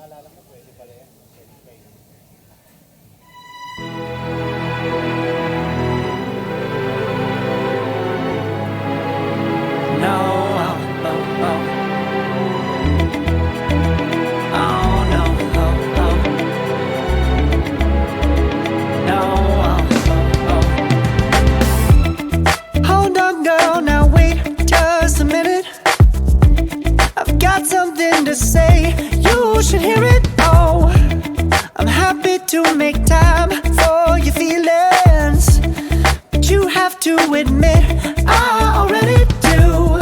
naalala mo, pwede pala yan. Pwede pa yun. No, oh, oh, oh. Oh, no, oh, oh. No, oh, oh, oh. Hold on, girl, now wait just a minute. I've got something to say, you should hear it. Oh, I'm happy to make time for your feelings, but you have to admit I already do.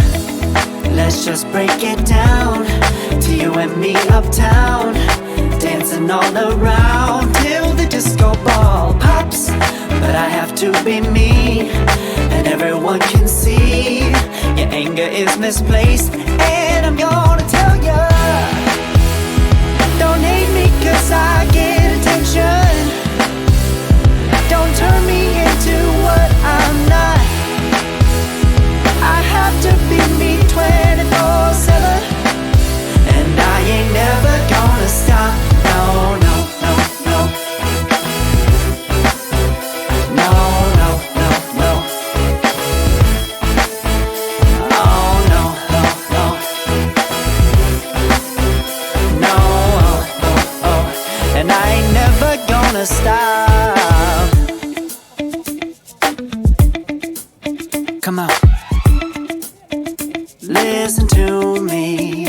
Let's just break it down to you and me uptown, dancing all around till the disco ball pops. But I have to be me, and everyone can see your anger is misplaced. And I'm gonna tell ya, don't hate me 'cause I get attention. Don't turn me into what I'm not. I have to be me 24/7, and I ain't never gonna stop. No, no, no, no. No, no, no, no. Oh, no, no, no. No, oh, oh, oh. And I ain't never gonna stop. Come on. Listen to me.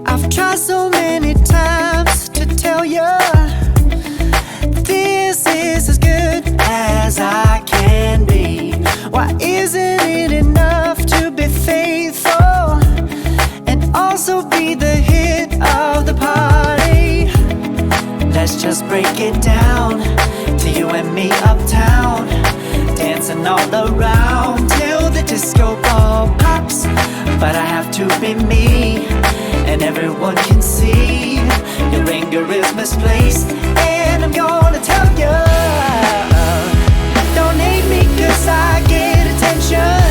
I've tried so many times to tell you this is as good as I can be. Why isn't it enough to be faithful and also be the hit of the party? Let's just break it down to you and me uptown, dancing all around till the disco ball pops. But I have to be me, and everyone can see your anger is misplaced. And I'm gonna tell you, don't hate me 'cause I get attention.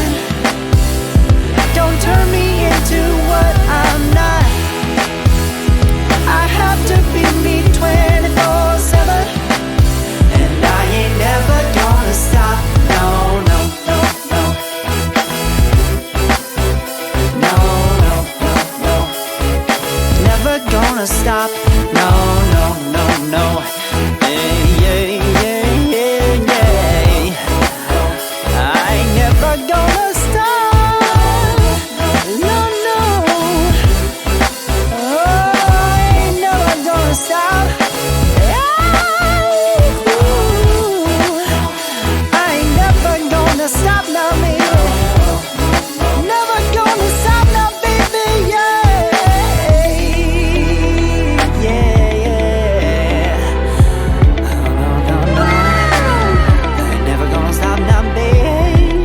Don't turn me into what I'm not. I have to be me 24/7, and I ain't never gonna stop. No, no, no, no. No, no, no, no. Never gonna stop. No, no, no, no.